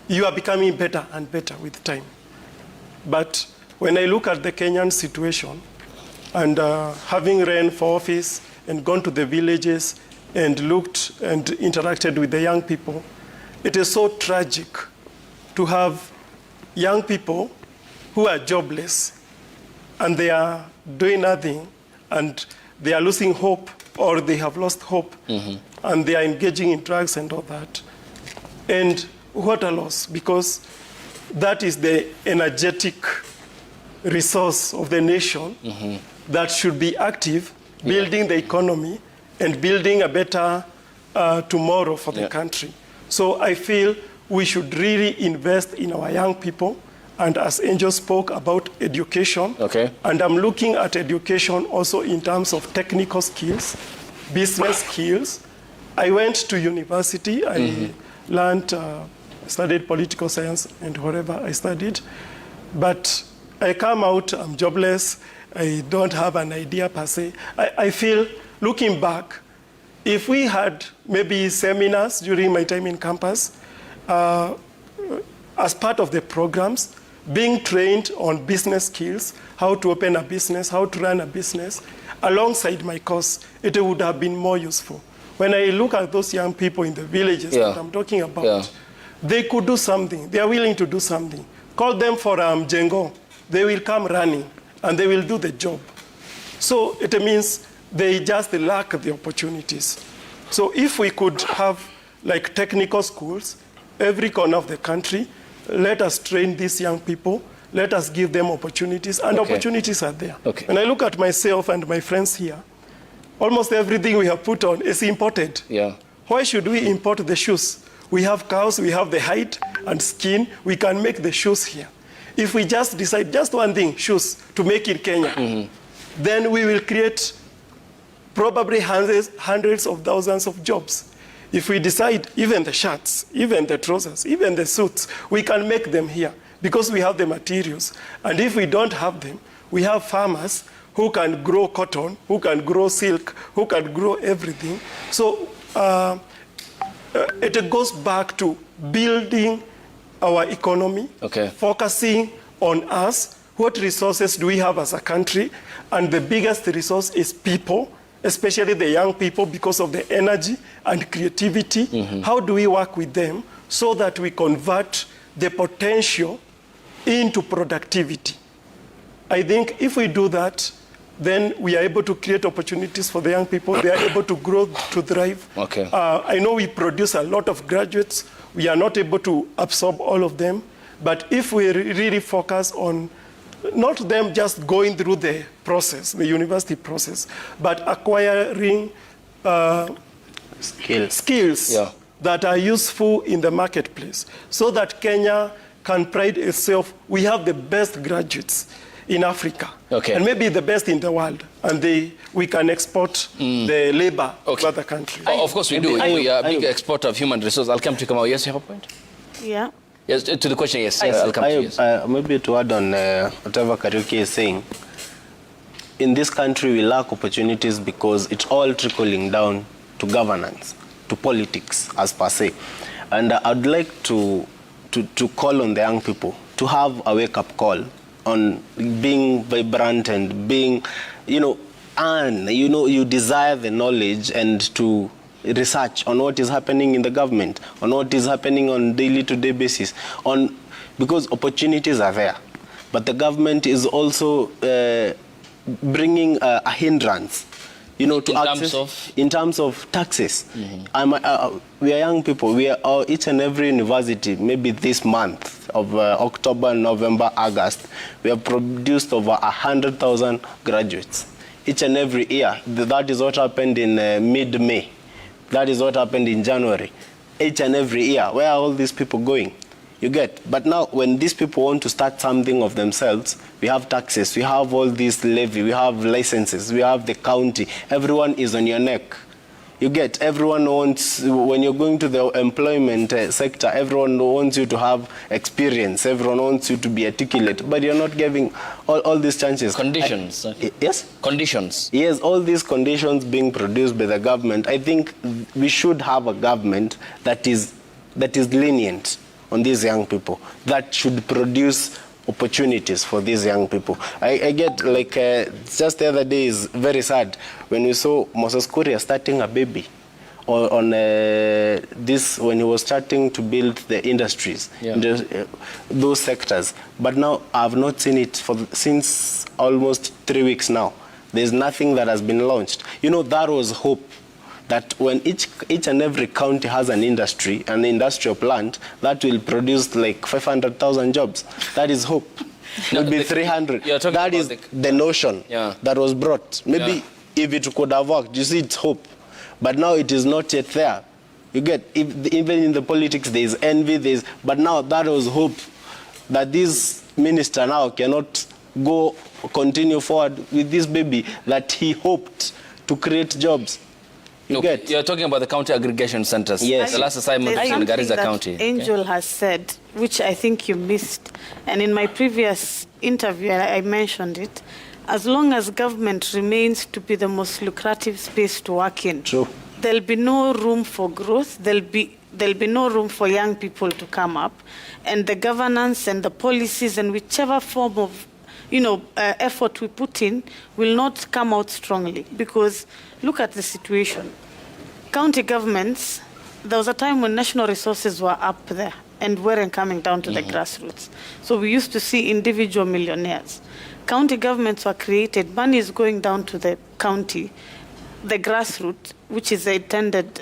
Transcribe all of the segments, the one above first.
you are becoming better and better with time. But when I look at the Kenyan situation, and having ran for office and gone to the villages and looked and interacted with the young people, it is so tragic to have young people who are jobless and they are doing nothing and they are losing hope, or they have lost hope, and they are engaging in drugs and all that. And what a loss, because that is the energetic resource of the nation that should be active, building the economy and building a better tomorrow for the country. So I feel we should really invest in our young people. And as Angel spoke about education, and I'm looking at education also in terms of technical skills, business skills. I went to university, I learned, studied political science and whatever I studied, but I come out, I'm jobless, I don't have an idea per se. I feel, looking back, if we had maybe seminars during my time in campus, as part of the programs, being trained on business skills, how to open a business, how to run a business, alongside my course, it would have been more useful. When I look at those young people in the villages that I'm talking about, they could do something. They are willing to do something. Call them for Jengo. They will come running, and they will do the job. So it means they just lack the opportunities. So if we could have like technical schools, every corner of the country, let us train these young people, let us give them opportunities, and opportunities are there. When I look at myself and my friends here, almost everything we have put on is imported. Why should we import the shoes? We have cows, we have the hide and skin, we can make the shoes here. If we just decide just one thing, shoes, to make in Kenya, then we will create probably hundreds of thousands of jobs. If we decide even the shirts, even the trousers, even the suits, we can make them here because we have the materials. And if we don't have them, we have farmers who can grow cotton, who can grow silk, who can grow everything. So it goes back to building our economy, focusing on us. What resources do we have as a country? And the biggest resource is people, especially the young people, because of the energy and creativity. How do we work with them so that we convert the potential into productivity? I think if we do that, then we are able to create opportunities for the young people. They are able to grow, to thrive. I know we produce a lot of graduates. We are not able to absorb all of them. But if we really focus on not them just going through the process, the university process, but acquiring skills that are useful in the marketplace, so that Kenya can pride itself. We have the best graduates in Africa, and maybe the best in the world, and we can export the labor to other countries. Of course we do. We are a big exporter of human resources. I'll come to Kamau. Yes, you have a point? Yeah. Yes, to the question, yes. I'll come to you. Yes. Maybe to add on whatever Kariuki is saying, in this country we lack opportunities because it's all trickling down to governance, to politics as per se. And I'd like to call on the young people to have a wake-up call on being vibrant and being, you desire the knowledge and to research on what is happening in the government, on what is happening on daily-to-day basis, because opportunities are there. But the government is also bringing a hindrance, to access in terms of taxes. We are young people. We are each and every university, maybe this month of October, November, August, we have produced over 100,000 graduates. Each and every year. That is what happened in mid-May. That is what happened in January. Each and every year. Where are all these people going? You get? But now, when these people want to start something of themselves, we have taxes, we have all these levy, we have licenses, we have the county. Everyone is on your neck. You get? Everyone wants, when you're going to the employment sector, everyone wants you to have experience. Everyone wants you to be articulate. But you're not giving all these chances. Conditions. Yes? Conditions. Yes, all these conditions being produced by the government. I think we should have a government that is lenient on these young people that should produce opportunities for these young people. I get like just the other day is very sad when we saw Moses Kuria starting a baby on this when he was starting to build the industries, those sectors. But now I've not seen it since almost 3 weeks now. There's nothing that has been launched. You know, that was hope. That when each and every county has an industry, an industrial plant, that will produce like 500,000 jobs. That is hope. Maybe 300. That is the notion that was brought. Maybe if it could have worked, you see, it's hope. But now it is not yet there. You get, even in the politics, there is envy, but now that was hope. That this minister now cannot continue forward with this baby that he hoped to create jobs. You're talking about the county aggregation centers. Yes. The last assignment was in Garissa County. Angel has said, which I think you missed, and in my previous interview I mentioned it, as long as government remains to be the most lucrative space to work in, there'll be no room for growth, there'll be no room for young people to come up, and the governance and the policies and whichever form of effort we put in will not come out strongly. Because look at the situation. County governments, there was a time when national resources were up there and weren't coming down to the grassroots. So we used to see individual millionaires. County governments were created, money is going down to the county, the grassroots, which is the intended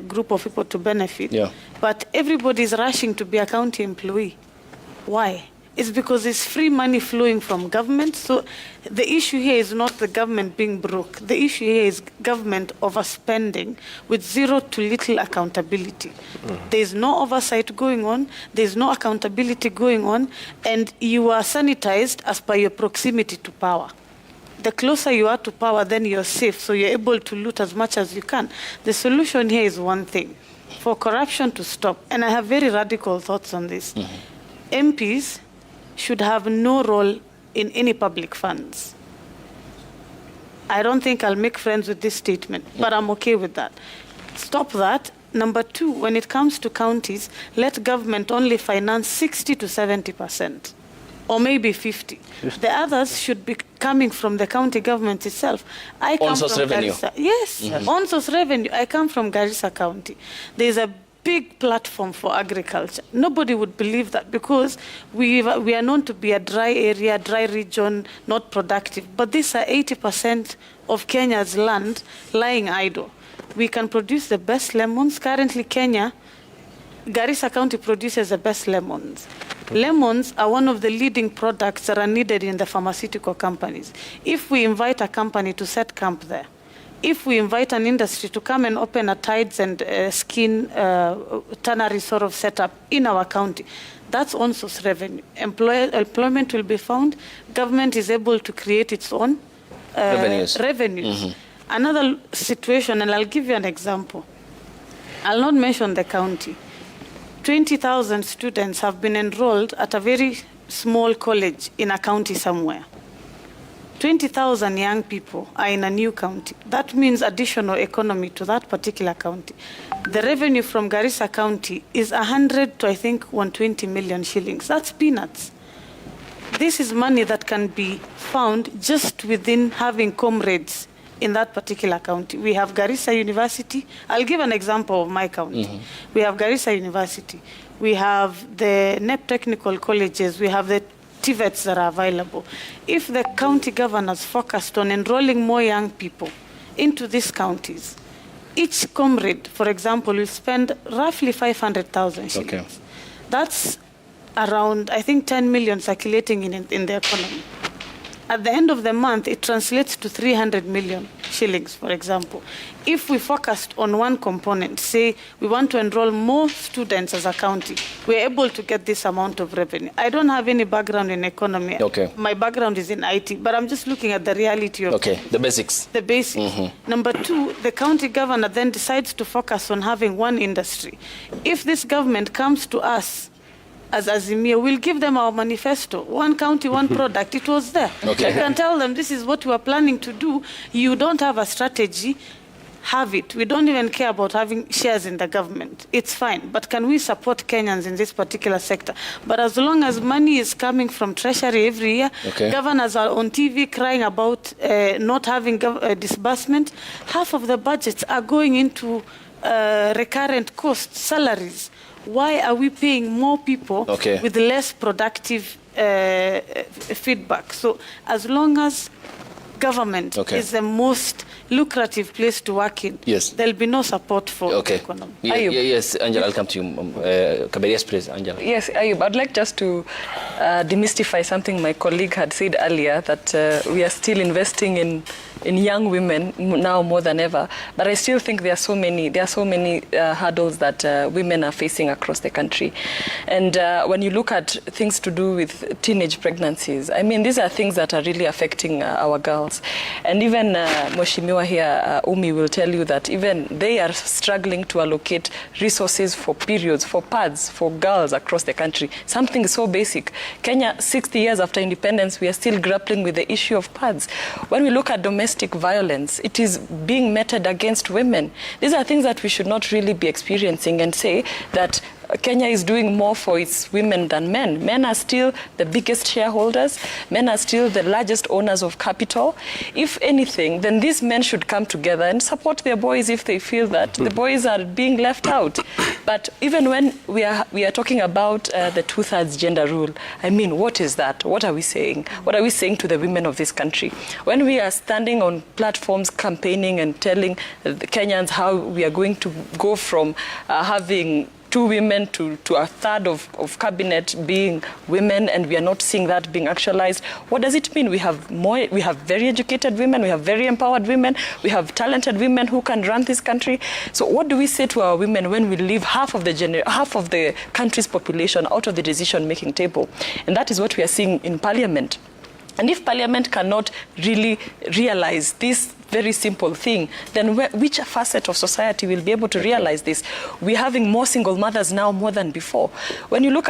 group of people to benefit. But everybody is rushing to be a county employee. Why? It's because it's free money flowing from government. So the issue here is not the government being broke. The issue here is government overspending with zero to little accountability. There's no oversight going on. There's no accountability going on. And you are sanitized as per your proximity to power. The closer you are to power, then you're safe. So you're able to loot as much as you can. The solution here is one thing: for corruption to stop. And I have very radical thoughts on this. MPs should have no role in any public funds. I don't think I'll make friends with this statement, but I'm okay with that. Stop that. Number two, when it comes to counties, let government only finance 60 to 70%, or maybe 50. The others should be coming from the county government itself. I come on-source from revenue. Garissa. Yes, on-source revenue. I come from Garissa County. There's a big platform for agriculture. Nobody would believe that because we are known to be a dry area, dry region, not productive. But these are 80% of Kenya's land lying idle. We can produce the best lemons. Currently, Garissa County produces the best lemons. Lemons are one of the leading products that are needed in the pharmaceutical companies. If we invite a company to set camp there, if we invite an industry to come and open a tides and skin tannery sort of setup in our county, that's on-source revenue. Employment will be found. Government is able to create its own revenues. Another situation, and I'll give you an example. I'll not mention the county. 20,000 students have been enrolled at a very small college in a county somewhere. 20,000 young people are in a new county. That means additional economy to that particular county. The revenue from Garissa County is 100 to, I think, 120 million shillings. That's peanuts. This is money that can be found just within having comrades in that particular county. We have Garissa University. I'll give an example of my county. We have Garissa University. We have the NEP technical colleges. We have the TVETs that are available. If the county governors focused on enrolling more young people into these counties, each comrade, for example, will spend roughly 500,000 shillings. That's around, I think, 10 million circulating in the economy. At the end of the month, it translates to 300 million shillings, for example. If we focused on one component, say we want to enroll more students as a county, we're able to get this amount of revenue. I don't have any background in economy. My background is in IT, but I'm just looking at the reality of the basics. The basics. Number two, the county governor then decides to focus on having one industry. If this government comes to us as Azimio, we'll give them our manifesto. One county, one product. It was there. You can tell them this is what we are planning to do. You don't have a strategy. have it. We don't even care about having shares in the government. It's fine. But can we support Kenyans in this particular sector? But as long as money is coming from Treasury every year, governors are on TV crying about not having disbursement. Half of the budgets are going into recurrent costs, salaries. Why are we paying more people with less productive feedback? So as long as government is the most lucrative place to work in, there'll be no support for the economy. Yes, Angela, I'll come to you. Kaberi, yes, please, Angela. Yes, Ayub, I'd like just to demystify something my colleague had said earlier, that we are still investing in young women now more than ever. But I still think there are so many hurdles that women are facing across the country. And when you look at things to do with teenage pregnancies, I mean, these are things that are really affecting our girls. And even Mheshimiwa here, Umi, will tell you that even they are struggling to allocate resources for periods, for pads, for girls across the country. Something so basic. Kenya, 60 years after independence, we are still grappling with the issue of pads. When we look at domestic violence, it is being meted against women. These are things that we should not really be experiencing, and say that Kenya is doing more for its women than men. Men are still the biggest shareholders. Men are still the largest owners of capital. If anything, then these men should come together and support their boys if they feel that the boys are being left out. But even when we are talking about the 2/3 gender rule, I mean, what is that? What are we saying? What are we saying to the women of this country? When we are standing on platforms campaigning and telling the Kenyans how we are going to go from having 2 women to a third of cabinet being women, and we are not seeing that being actualized. What does it mean? We have very educated women, we have very empowered women, we have talented women who can run this country. So what do we say to our women when we leave half of the country's population out of the decision-making table? And that is what we are seeing in Parliament. And if Parliament cannot really realize this very simple thing, then which facet of society will be able to realize this? We're having more single mothers now more than before. When I look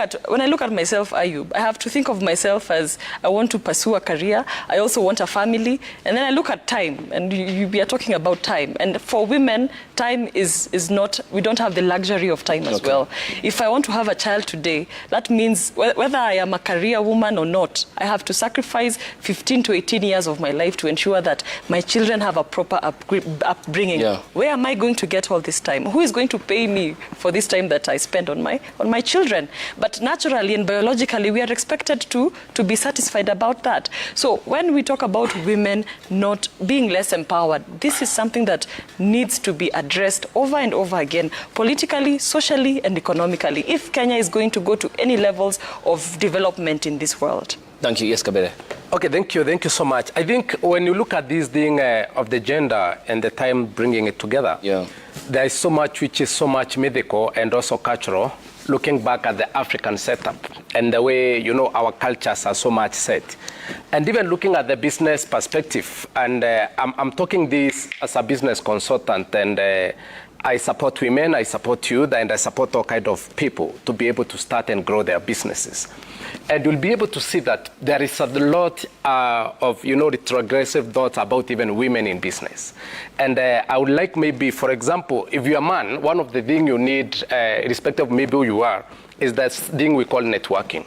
at myself, Ayub, I have to think of myself as I want to pursue a career. I also want a family. And then I look at time, and we are talking about time. And for women, time is not, we don't have the luxury of time as well. If I want to have a child today, that means whether I am a career woman or not, I have to sacrifice 15 to 18 years of my life to ensure that my children have a proper upbringing. Where am I going to get all this time? Who is going to pay me for this time that I spend on my children? But naturally and biologically, we are expected to be satisfied about that. So when we talk about women not being less empowered, this is something that needs to be addressed over and over again, politically, socially, and economically, if Kenya is going to go to any levels of development in this world. Thank you. Yes, Kabere. Okay, thank you so much. I think when you look at this thing of the gender and the time bringing it together, there is so much which is so much mythical and also cultural, looking back at the African setup and the way, you know, our cultures are so much set. And even looking at the business perspective, and I'm talking this as a business consultant, and I support women, I support youth, and I support all kinds of people to be able to start and grow their businesses. And you'll be able to see that there is a lot of, you know, retrogressive thoughts about even women in business. And I would like maybe, for example, if you're a man, one of the things you need, irrespective of maybe who you are, is that thing we call networking.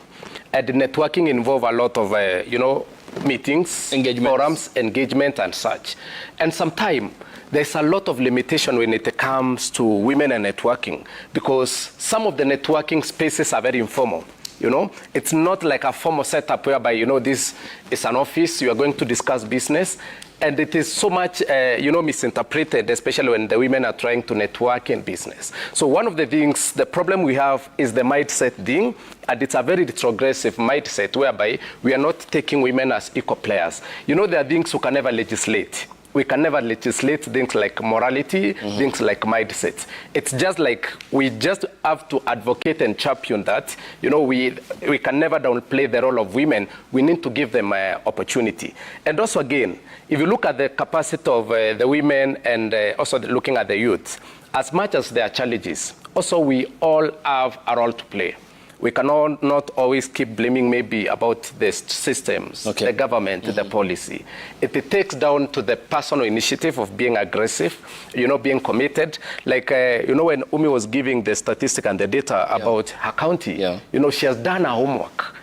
And networking involves a lot of, you know, meetings, forums, engagement, and such. And sometimes there's a lot of limitation when it comes to women and networking, because some of the networking spaces are very informal. You know, it's not like a formal setup whereby, you know, this is an office, you are going to discuss business. And it is so much, you know, misinterpreted, especially when the women are trying to network in business. So one of the things, the problem we have is the mindset thing. And it's a very retrogressive mindset whereby we are not taking women as equal players. You know, there are things we can never legislate. We can never legislate things like morality, things like mindset. It's just like we just have to advocate and champion that. You know, we can never downplay the role of women. We need to give them opportunity. And also, again, if you look at the capacity of the women and also looking at the youth, as much as there are challenges, also we all have a role to play. we cannot not always keep blaming maybe about the systems, the government, the policy. It takes down to the personal initiative of being aggressive, being committed. Like, when Umi was giving the statistic and the data about her county, she has done her homework.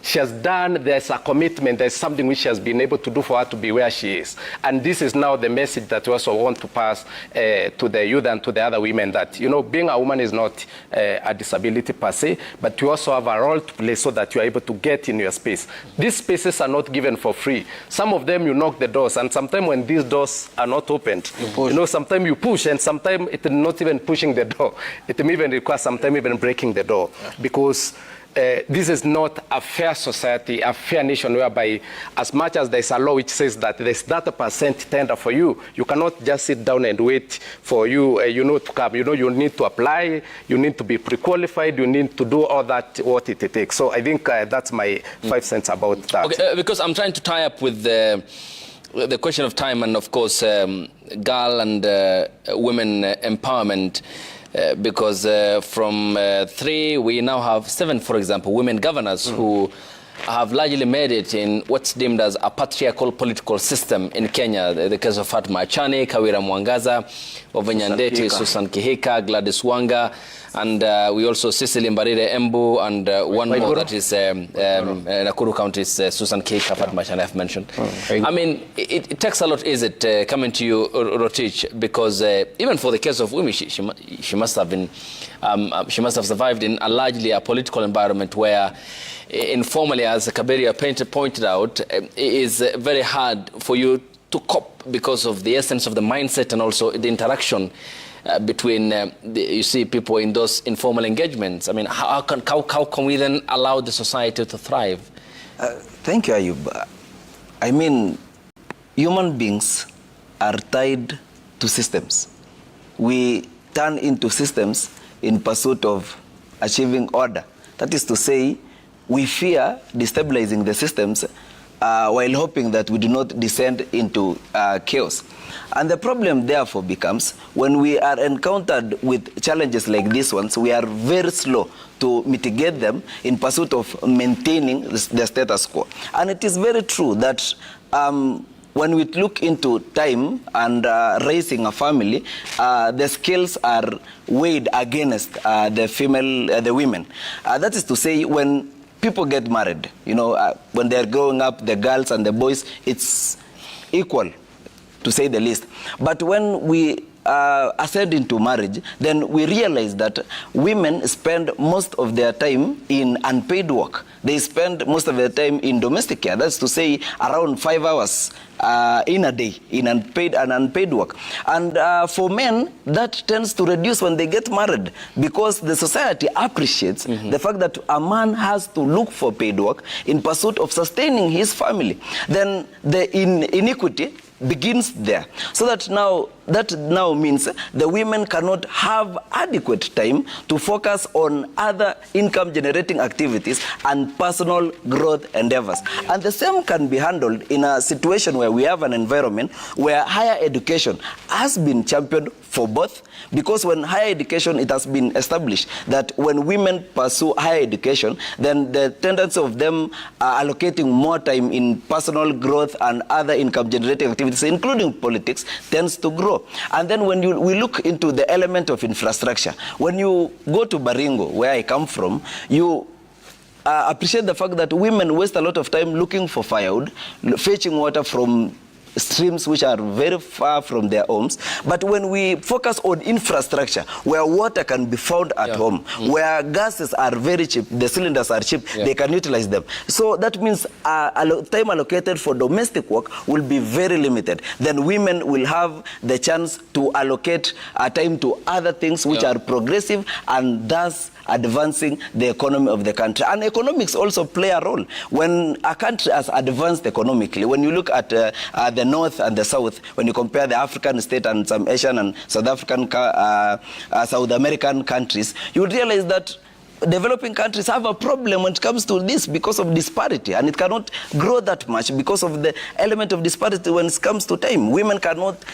She has done, there's a commitment, there's something which she has been able to do for her to be where she is. And this is now the message that we also want to pass to the youth and to the other women that, being a woman is not a disability per se, but you also have a role to play so that you are able to get in your space. These spaces are not given for free. Some of them you knock the doors, and sometimes when these doors are not opened, sometimes you push, and sometimes it's not even pushing the door. It may even require sometimes even breaking the door, because this is not a fair society, a fair nation, whereby as much as there's a law which says that there's that percent tender for you, you cannot just sit down and wait for you, to come. You need to apply, you need to be pre-qualified, you need to do all that, what it takes. So I think that's my 5 cents about that. Okay, because I'm trying to tie up with the question of time and, of course, girl and women empowerment. Because from 3, we now have 7, for example, women governors who have largely made it in what's deemed as a patriarchal political system in Kenya. The case of Fatma Achani, Kawira Mwangaza, Ovenya Ndeti, Susan Kihika, Gladys Wanga, and we also Cecily Mbarire Embu, and one more that is Nakuru County's Susan Kihika, Fatma Achani I've mentioned. I mean, it takes a lot, is it, coming to you, Rotich, because even for the case of women, she must have been, she must have survived in a largely a political environment where informally, as Kaberia pointed out, it is very hard for you to cope because of the essence of the mindset and also the interaction between you see people in those informal engagements. I mean, how can we then allow the society to thrive? Thank you, Ayub. I mean, human beings are tied to systems. We turn into systems in pursuit of achieving order. That is to say, we fear destabilizing the systems while hoping that we do not descend into chaos. And the problem therefore becomes, when we are encountered with challenges like these ones, we are very slow to mitigate them in pursuit of maintaining the status quo. And it is very true that when we look into time and raising a family, the skills are weighed against the women. That is to say, when people get married, when they're growing up, the girls and the boys, it's equal, to say the least. But when we ascend into marriage, then we realize that women spend most of their time in unpaid work. They spend most of their time in domestic care. That's to say, around 5 hours in a day in unpaid work. And for men, that tends to reduce when they get married, because the society appreciates the fact that a man has to look for paid work in pursuit of sustaining his family. Then the inequity begins there. So that now means the women cannot have adequate time to focus on other income generating activities and personal growth endeavors. And the same can be handled in a situation where we have an environment where higher education has been championed for both, because when higher education, it has been established that when women pursue higher education, then the tendency of them allocating more time in personal growth and other income generating activities, including politics, tends to grow. And then when we look into the element of infrastructure, when you go to Baringo, where I come from, you appreciate the fact that women waste a lot of time looking for firewood, fetching water from streams which are very far from their homes. But when we focus on infrastructure, where water can be found at home, where gases are very cheap, the cylinders are cheap, they can utilize them. So that means time allocated for domestic work will be very limited. Then women will have the chance to allocate time to other things which are progressive and thus advancing the economy of the country. And economics also play a role. When a country has advanced economically, when you look at the North and the South, when you compare the African state and some Asian and South African, South American countries, you would realize that developing countries have a problem when it comes to this because of disparity, and it cannot grow that much because of the element of disparity when it comes to time. Women cannot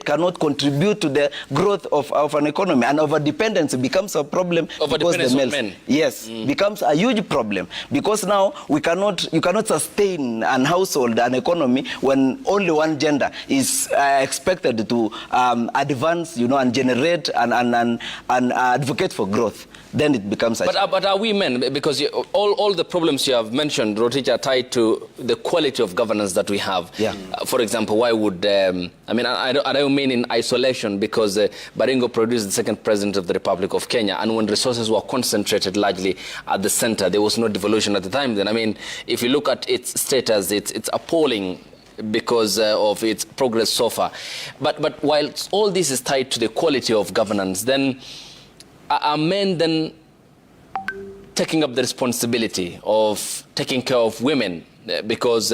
cannot contribute to the growth of an economy, and over-dependence becomes a problem because the males, men. yes, becomes a huge problem because now you cannot sustain an household, an economy, when only one gender is expected to advance, and generate and advocate for growth. Then it becomes. But are we men? Because all the problems you have mentioned, Rotich, are tied to the quality of governance that we have. Yeah. For example, why would I don't mean in isolation, because Baringo produced the second president of the Republic of Kenya, and when resources were concentrated largely at the center, there was no devolution at the time. Then, I mean, if you look at its status, it's appalling because of its progress so far. But while all this is tied to the quality of governance, then are men then taking up the responsibility of taking care of women? Because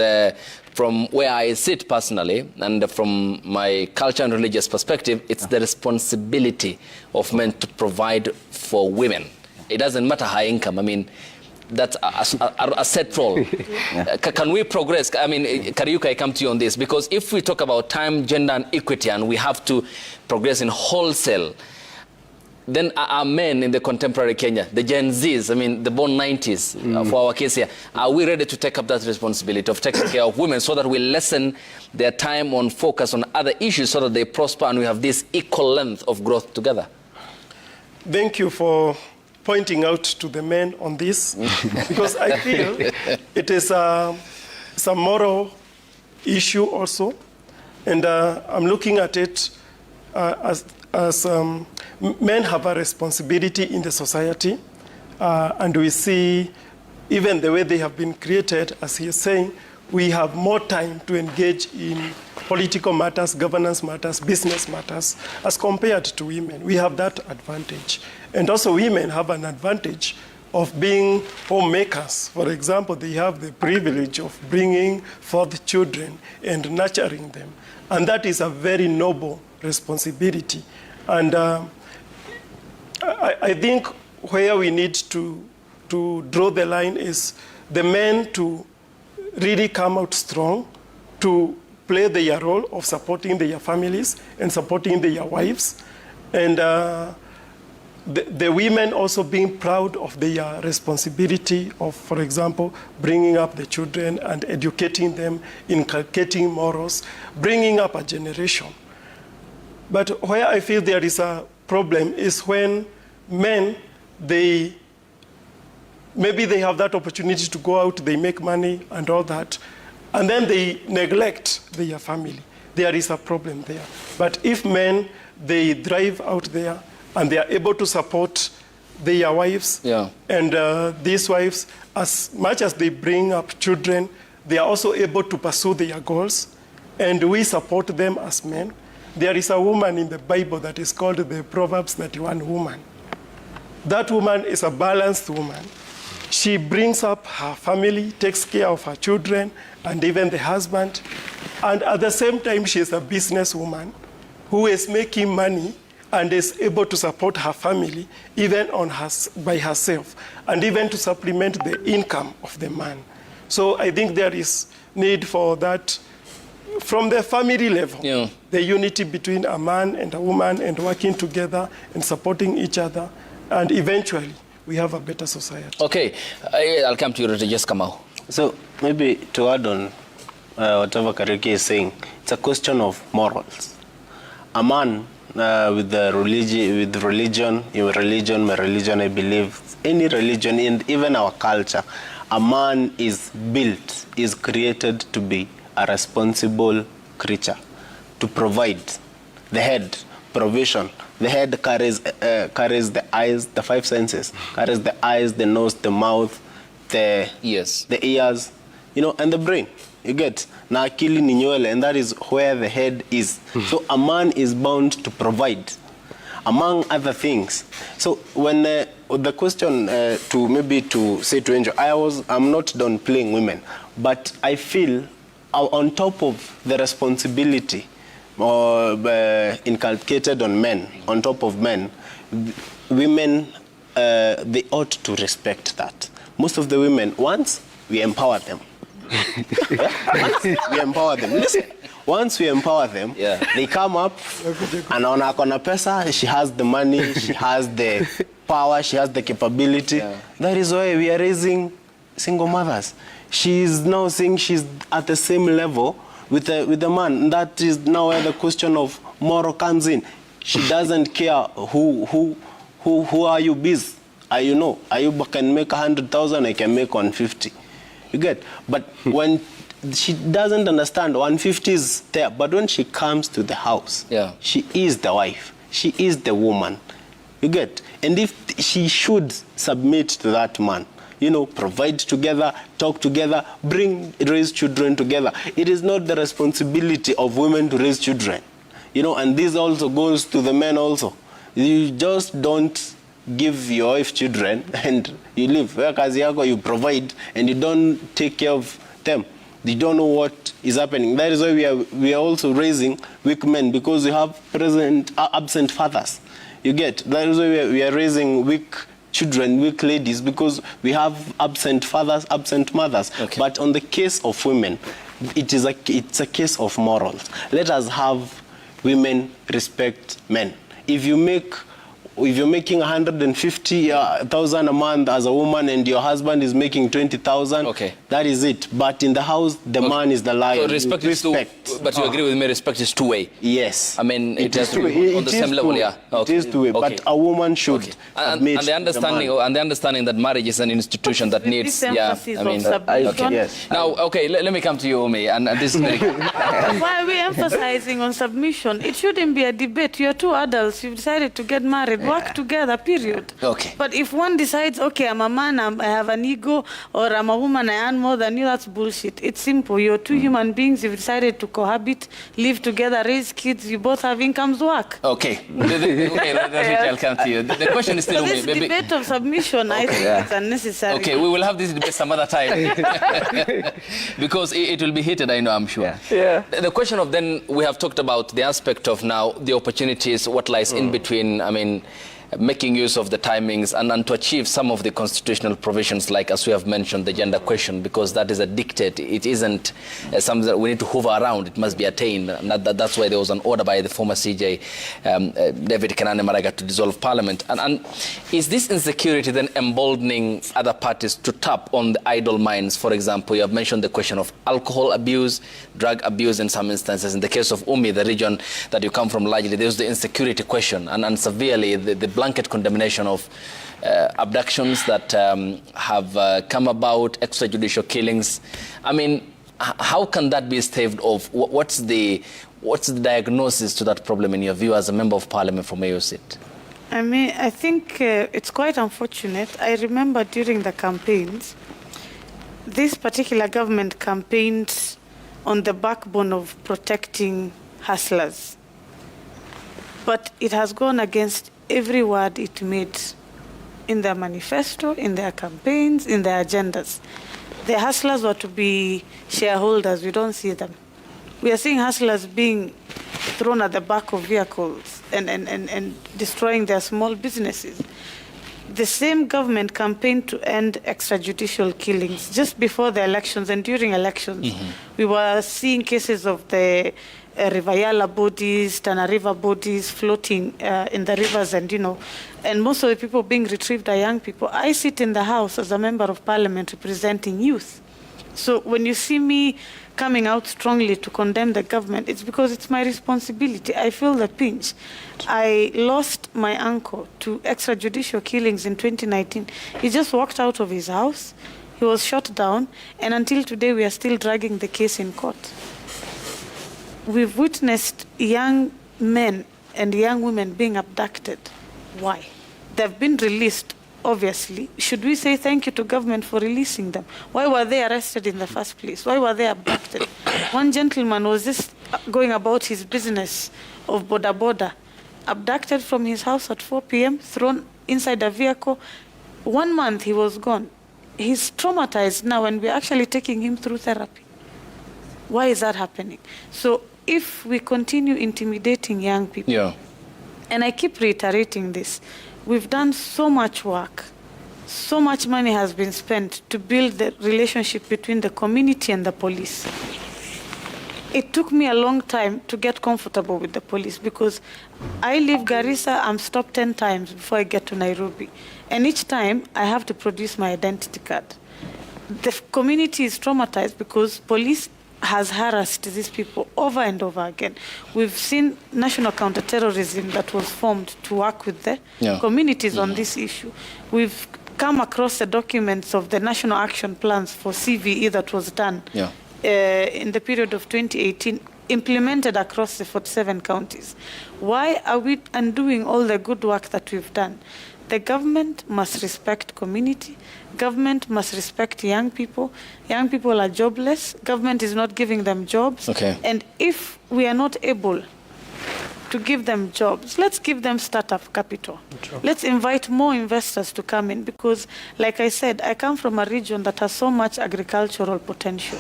from where I sit personally, and from my culture and religious perspective, it's the responsibility of men to provide for women. It doesn't matter her income. I mean, that's a set role. Can we progress? I mean, Kariuki, I come to you on this, because if we talk about time, gender, and equity, and we have to progress in wholesale, then are men in the contemporary Kenya, the Gen Zs, I mean, the born 90s, for our case here, are we ready to take up that responsibility of taking care of women so that we lessen their time on focus on other issues so that they prosper and we have this equal length of growth together? Thank you for pointing out to the men on this, because I feel it is some moral issue also, and I'm looking at it as men have a responsibility in the society, and we see even the way they have been created, as he is saying, we have more time to engage in political matters, governance matters, business matters, as compared to women. We have that advantage. And also women have an advantage of being homemakers. For example, they have the privilege of bringing forth children and nurturing them. And that is a very noble responsibility. And I think where we need to draw the line is the men to really come out strong, to play their role of supporting their families and supporting their wives. And the women also being proud of their responsibility of, for example, bringing up the children and educating them, inculcating morals, bringing up a generation. But where I feel there is a problem is when men, maybe they have that opportunity to go out, they make money and all that, and then they neglect their family. There is a problem there. But if men, they drive out there and they are able to support their wives, and these wives, as much as they bring up children, they are also able to pursue their goals, and we support them as men. There is a woman in the Bible that is called the Proverbs 31 woman. That woman is a balanced woman. She brings up her family, takes care of her children, and even the husband. And at the same time, she is a businesswoman who is making money and is able to support her family even by herself, and even to supplement the income of the man. So I think there is need for that from the family level, the unity between a man and a woman, and working together and supporting each other, and eventually we have a better society. Okay, I'll come to you, just come out. So maybe to add on whatever Kariuki is saying, it's a question of morals. A man with religion, your religion, my religion, I believe, any religion, and even our culture, a man is built, is created to be a responsible creature, to provide. The head, provision. The head carries the eyes, the five senses, carries the eyes, the nose, the mouth, the ears, and the brain. You get na akili ni nywele, and that is where the head is. So a man is bound to provide, among other things. So when the question to say to Angel, I'm not downplaying women, but I feel on top of the responsibility inculcated on men, on top of men, women they ought to respect that. Most of the women, once we empower them, Listen, once we empower them, they come up, anaona akona pesa, she has the money, she has the power, she has the capability. That is why we are raising single mothers. She is now saying she's at the same level with the man. That is now where the question of moral comes in. She doesn't care who are you biz. Ayuba can make 100,000, I can make 150. You get? But when she doesn't understand, 150 is there. But when she comes to the house, she is the wife. She is the woman. You get? And if she should submit to that man, provide together, talk together, raise children together. It is not the responsibility of women to raise children. And this also goes to the men also. You just don't give your wife children and you live. Where kazi yako, you provide and you don't take care of them. They don't know what is happening. That is why we are also raising weak men, because we have absent fathers. You get? That is why we are raising weak children, weak ladies, because we have absent fathers, absent mothers. Okay. But on the case of women, it's a case of morals. Let us have women respect men. If you're making 150,000 a month as a woman and your husband is making 20,000, that is it. But in the house, the man is the lion. So respect. But you agree with me, respect is two-way. Yes. I mean, it has to be on the same level, It is two-way, but a woman should admit and the understanding that marriage is an institution that needs, Yes. Now, let me come to you, Umi, and this is why are we emphasizing on submission? It shouldn't be a debate. You're two adults. You've decided to get married. Work together, period. Okay. But if one decides, okay, I'm a man, I have an ego, or I'm a woman, I earn more than you, that's bullshit. It's simple. You're two human beings. You've decided to cohabit, live together, raise kids. You both have incomes, work. Okay. I'll come to you. The question is still... This debate of submission, I think it's unnecessary. Okay, we will have this debate some other time. Because it will be heated, I know, I'm sure. The question of then, we have talked about the aspect of now, the opportunities, what lies in between, making use of the timings and to achieve some of the constitutional provisions, like, as we have mentioned, the gender question, because that is a dictate. It isn't something that we need to hover around. It must be attained. And that's why there was an order by the former CJ, David Kenane Maraga, to dissolve Parliament. And is this insecurity then emboldening other parties to tap on the idle minds? For example, you have mentioned the question of alcohol abuse, drug abuse in some instances. In the case of Umi, the region that you come from largely, there's the insecurity question and severely the blanket condemnation of abductions that have come about, extrajudicial killings. How can that be staved off? What's the diagnosis to that problem in your view as a member of parliament from AO seat? I think it's quite unfortunate. I remember during the campaigns, this particular government campaigned on the backbone of protecting hustlers. But it has gone against every word it made in their manifesto, in their campaigns, in their agendas. The hustlers were to be shareholders. We don't see them. We are seeing hustlers being thrown at the back of vehicles and destroying their small businesses. The same government campaigned to end extrajudicial killings just before the elections and during elections. We were seeing cases of the Rivayala bodies, Tana River bodies floating in the rivers, and most of the people being retrieved are young people. I sit in the House as a member of Parliament representing youth. So when you see me coming out strongly to condemn the government, it's because it's my responsibility. I feel the pinch. I lost my uncle to extrajudicial killings in 2019. He just walked out of his house. He was shot down, and until today we are still dragging the case in court. We've witnessed young men and young women being abducted. Why? They've been released, obviously. Should we say thank you to government for releasing them? Why were they arrested in the first place? Why were they abducted? One gentleman was just going about his business of boda boda, abducted from his house at 4 p.m., thrown inside a vehicle. 1 month he was gone. He's traumatized now, and we're actually taking him through therapy. Why is that happening? So if we continue intimidating young people, and I keep reiterating this, we've done so much work. So much money has been spent to build the relationship between the community and the police. It took me a long time to get comfortable with the police because I leave Garissa, I'm stopped 10 times before I get to Nairobi. And each time I have to produce my identity card. The community is traumatized because police has harassed these people over and over again. We've seen national counterterrorism that was formed to work with the communities on this issue. We've come across the documents of the national action plans for CVE that was done in the period of 2018, implemented across the 47 counties. Why are we undoing all the good work that we've done? The government must respect community. Government must respect young people. Young people are jobless. Government is not giving them jobs. Okay. And if we are not able to give them jobs, let's give them startup capital. True. Let's invite more investors to come in because, like I said, I come from a region that has so much agricultural potential.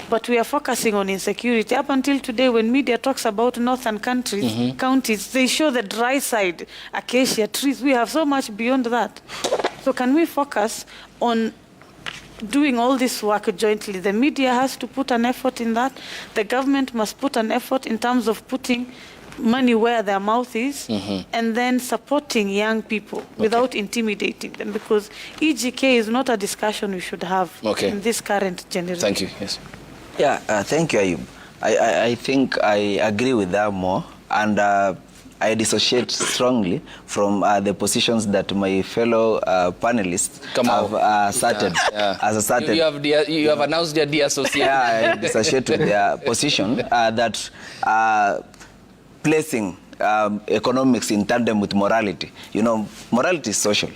But we are focusing on insecurity. Up until today, when media talks about northern countries, counties, they show the dry side, acacia trees. We have so much beyond that. So can we focus on doing all this work jointly? The media has to put an effort in that. The government must put an effort in terms of putting money where their mouth is, and then supporting young people without intimidating them, because EGK is not a discussion we should have in this current generation. Thank you. Yes. Yeah, thank you, Ayub. I think I agree with that more, and I dissociate strongly from the positions that my fellow panelists have started. You have announced your de-association. Yeah, I dissociate with their position that placing economics in tandem with morality. You know, morality is social.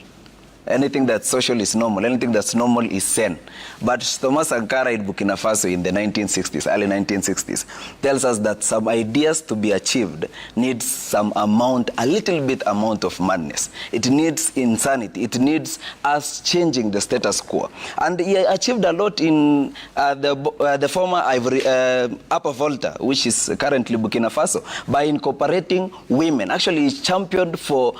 Anything that's social is normal. Anything that's normal is sin. But Thomas Sankara in Burkina Faso in the 1960s, early 1960s, tells us that some ideas to be achieved need some amount, a little bit amount of madness. It needs insanity. It needs us changing the status quo. And he achieved a lot in the former Upper Volta, which is currently Burkina Faso, by incorporating women. Actually, he championed for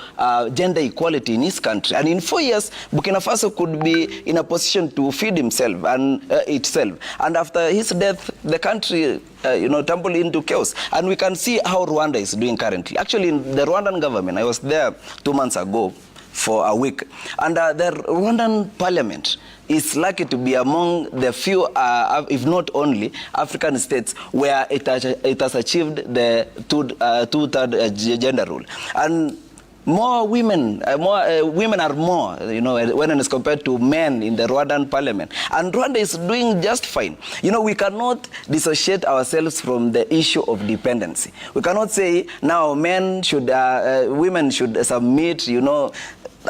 gender equality in his country. And in 4 years, Burkina Faso could be in a position to feed himself and itself. And after his death, the country tumbled into chaos. And we can see how Rwanda is doing currently. Actually, in the Rwandan government, I was there 2 months ago for a week. And the Rwandan parliament is lucky to be among the few, if not only, African states where it has achieved the two-third gender rule. And more women are more, when it's compared to men in the Rwandan parliament. And Rwanda is doing just fine. We cannot dissociate ourselves from the issue of dependency. We cannot say now women should submit,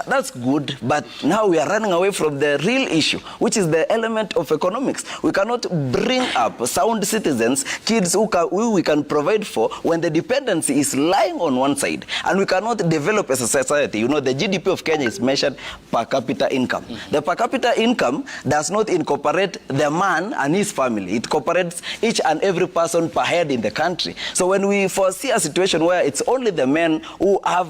That's good, but now we are running away from the real issue, which is the element of economics. We cannot bring up sound citizens, kids who we can provide for when the dependency is lying on one side. And we cannot develop as a society. The GDP of Kenya is measured per capita income. The per capita income does not incorporate the man and his family. It incorporates each and every person per head in the country. So when we foresee a situation where it's only the men who have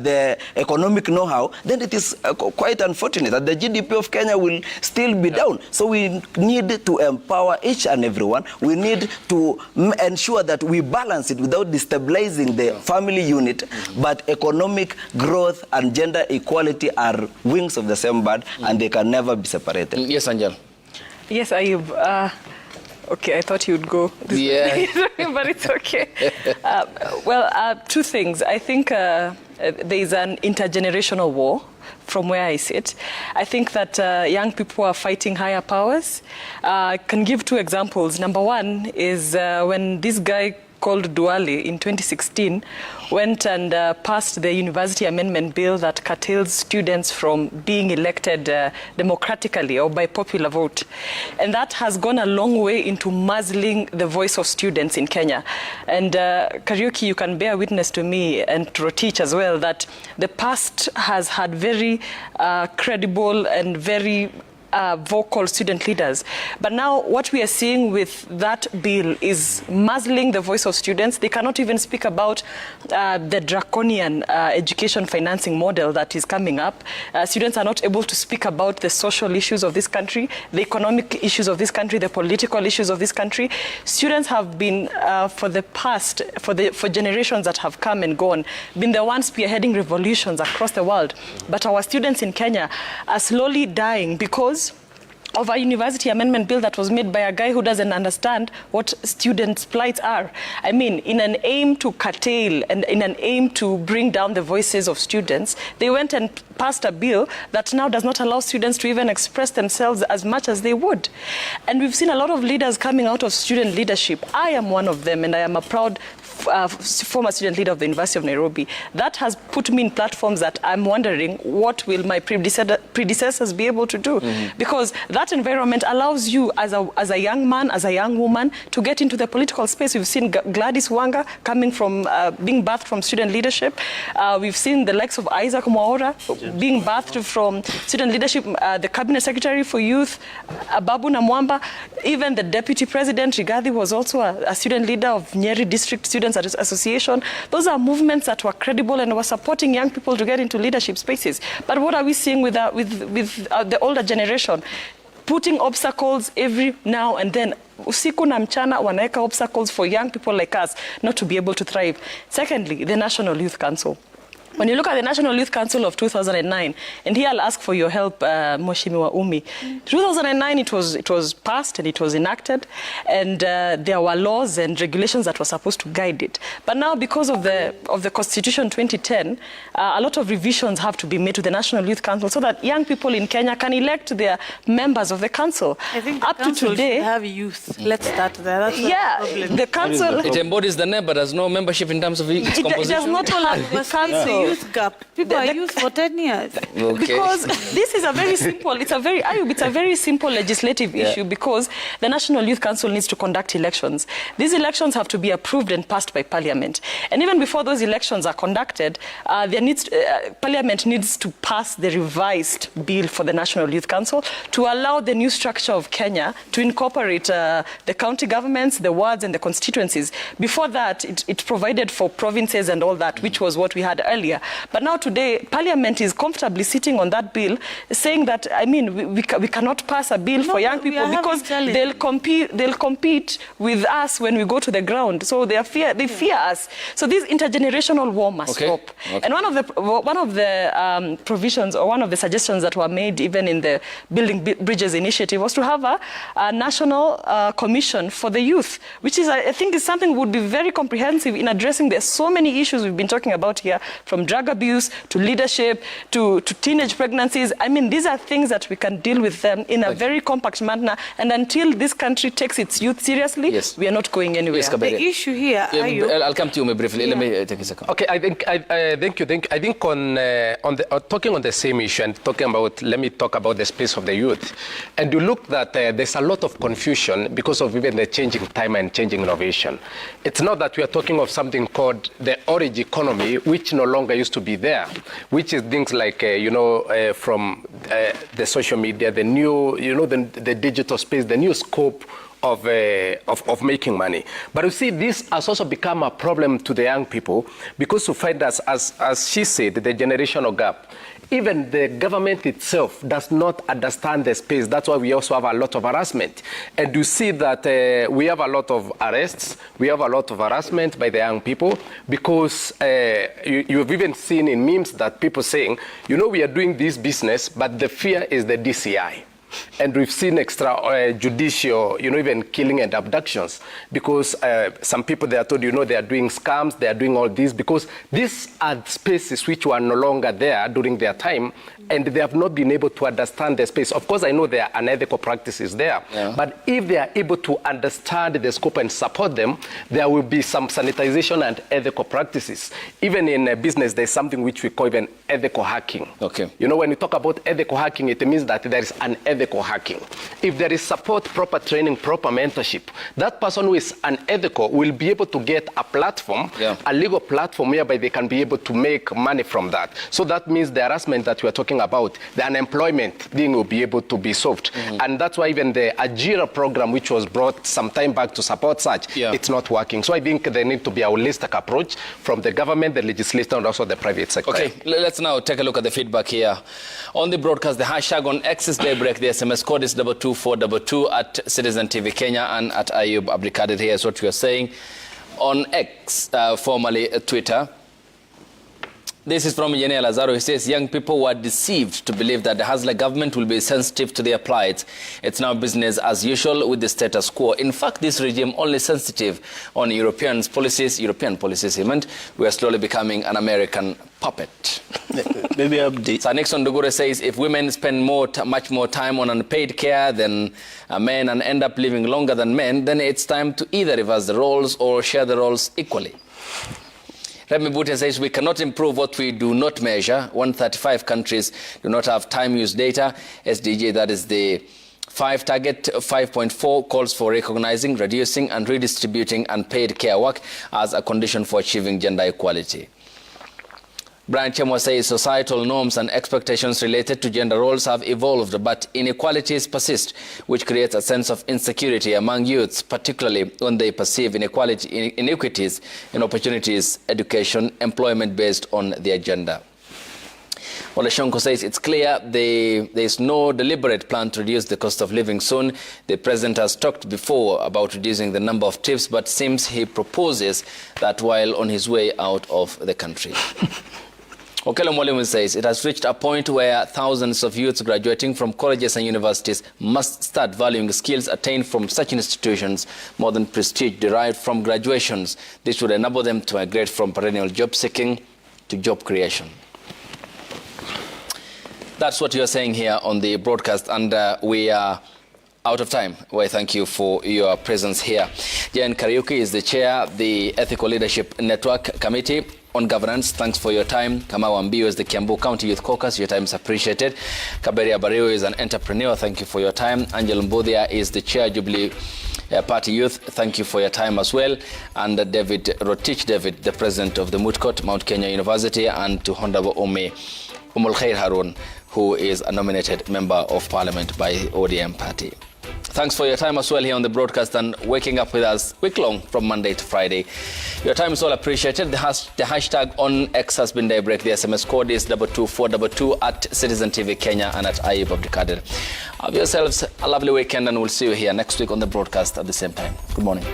the economic know-how, then it is quite unfortunate that the GDP of Kenya will still be down. So we need to empower each and everyone. We need to ensure that we balance it without destabilizing the family unit, but economic growth and gender equality are wings of the same bird, and they can never be separated. Yes, Angel. Yes, Ayub. Okay, I thought you'd go this way, but it's okay. Two things. I think there is an intergenerational war from where I sit. I think that young people are fighting higher powers. I can give 2 examples. Number one is when this guy called Duale in 2016 went and passed the University Amendment Bill that curtails students from being elected democratically or by popular vote. And that has gone a long way into muzzling the voice of students in Kenya. And Kariuki, you can bear witness to me, and Rotich as well, that the past has had very credible and very vocal student leaders. But now what we are seeing with that bill is muzzling the voice of students. They cannot even speak about the draconian education financing model that is coming up. Students are not able to speak about the social issues of this country, the economic issues of this country, the political issues of this country. Students have been, for generations that have come and gone, been the ones spearheading revolutions across the world. But our students in Kenya are slowly dying because of a university amendment bill that was made by a guy who doesn't understand what students' plights are. I mean, in an aim to curtail and in an aim to bring down the voices of students, they went and passed a bill that now does not allow students to even express themselves as much as they would. And we've seen a lot of leaders coming out of student leadership. I am one of them, and I am a proud former student leader of the University of Nairobi. That has put me in platforms that I'm wondering what will my predecessors be able to do, because that environment allows you as a young man, as a young woman, to get into the political space. We've seen Gladys Wanga coming from being birthed from student leadership. We've seen the likes of Isaac Mwaura being birthed from student leadership, the cabinet secretary for youth, Babu Namwamba, even the deputy president Rigathi was also a student leader of Nyeri District Students Association. Those are movements that were credible and were supporting young people to get into leadership spaces. But what are we seeing with the older generation? Putting obstacles every now and then. Usiku na mchana wanaeka obstacles for young people like us not to be able to thrive. Secondly, the National Youth Council. When you look at the National Youth Council of 2009, and here I'll ask for your help, Mheshimiwa Umi. 2009, it was passed and it was enacted, and there were laws and regulations that were supposed to guide it. But now, because of the Constitution 2010, a lot of revisions have to be made to the National Youth Council so that young people in Kenya can elect their members of the council. I think the up council to today, should have youth. Let's start there. That's the council. It embodies the name, but has no membership in terms of its composition. It does not have the council. Youth gap. People are youth for 10 years. Okay. Because this is a very simple, it's a very simple legislative issue, because the National Youth Council needs to conduct elections. These elections have to be approved and passed by Parliament. And even before those elections are conducted, Parliament needs to pass the revised bill for the National Youth Council to allow the new structure of Kenya to incorporate the county governments, the wards and the constituencies. Before that, it provided for provinces and all that, which was what we had earlier. But now today, Parliament is comfortably sitting on that bill, saying that, I mean, we cannot pass a bill for young people because they'll compete with us when we go to the ground. So they fear us. So this intergenerational war must stop. Okay. And one of the provisions, or one of the suggestions that were made even in the Building Bridges initiative, was to have a national commission for the youth, which is, I think, is something would be very comprehensive in addressing. There's so many issues we've been talking about here, from drug abuse to leadership to teenage pregnancies. I mean, these are things that we can deal with them in a very compact manner. And until this country takes its youth seriously, we are not going anywhere. Yes, the issue here, I'll come to you briefly. Let me take a second. Okay, thank you. I think on talking on the same issue and talking about, let me talk about the space of the youth. And you look that there's a lot of confusion because of even the changing time and changing innovation. It's not that we are talking of something called the orange economy, which no longer used to be there, which is things like, from the social media, the new, the digital space, the new scope of making money. But you see, this has also become a problem to the young people, because you find that, as she said, the generational gap. Even the government itself does not understand the space. That's why we also have a lot of harassment. And you see that we have a lot of arrests, we have a lot of harassment by the young people, because you've even seen in memes that people saying, we are doing this business, but the fear is the DCI. And we've seen extrajudicial, even killing and abductions, because some people, they are told, they are doing scams, they are doing all this, because these are spaces which were no longer there during their time, and they have not been able to understand the space. Of course, I know there are unethical practices there, but if they are able to understand the scope and support them, there will be some sanitization and ethical practices. Even in business, there's something which we call even ethical hacking. Okay. When you talk about ethical hacking, it means that there is an ethical hacking. If there is support, proper training, proper mentorship, that person who is unethical will be able to get a platform, a legal platform whereby they can be able to make money from that. So that means the harassment that we are talking talking about, the unemployment thing will be able to be solved. And that's why even the Ajira program, which was brought some time back to support such, it's not working. So I think there needs to be a holistic approach from the government, the legislature, and also the private sector. Okay, let's now take a look at the feedback here. On the broadcast, the hashtag on X is Daybreak. The SMS code is 22422 at Citizen TV Kenya and at Ayub Abdikadir. Here is what we are saying. On X, formerly Twitter, this is from Yene Lazaro. He says, young people were deceived to believe that the Hasla government will be sensitive to their plight. It's now business as usual with the status quo. In fact, this regime only sensitive on European policies, he meant, we are slowly becoming an American puppet. Maybe update. So Nixon Dugure says, if women spend much more time on unpaid care than men and end up living longer than men, then it's time to either reverse the roles or share the roles equally. Remy Bute says, we cannot improve what we do not measure. 135 countries do not have time use data. SDG, that is the 5 target, 5.4 calls for recognizing, reducing and redistributing unpaid care work as a condition for achieving gender equality. Brian Chemwa says societal norms and expectations related to gender roles have evolved, but inequalities persist, which creates a sense of insecurity among youths, particularly when they perceive inequities in opportunities, education, employment based on their gender. Ole Shonko says it's clear there is no deliberate plan to reduce the cost of living soon. The president has talked before about reducing the number of trips, but seems he proposes that while on his way out of the country. Okelo Mwalimu says it has reached a point where thousands of youths graduating from colleges and universities must start valuing skills attained from such institutions more than prestige derived from graduations. This would enable them to migrate from perennial job seeking to job creation. That's what you're saying here on the broadcast, and we are out of time. Well, thank you for your presence here. Jan Kariuki is the chair of the Ethical Leadership Network Committee on Governance. Thanks for your time. Kamau Ambio is the Kiambu County Youth Caucus. Your time is appreciated. Kaberi Abariu is an entrepreneur. Thank you for your time. Angel Mbudia is the chair, Jubilee Party Youth. Thank you for your time as well. And David Rotich, the president of the Moot Court, Mount Kenya University, and to Honorable Umul Khair Harun, who is a nominated member of parliament by ODM party. Thanks for your time as well here on the broadcast and waking up with us week-long from Monday to Friday. Your time is all appreciated. The hashtag on X has been Daybreak. The SMS code is 22422 at Citizen TV Kenya and at Ayub Abdikadir. Have yourselves a lovely weekend, and we'll see you here next week on the broadcast at the same time. Good morning.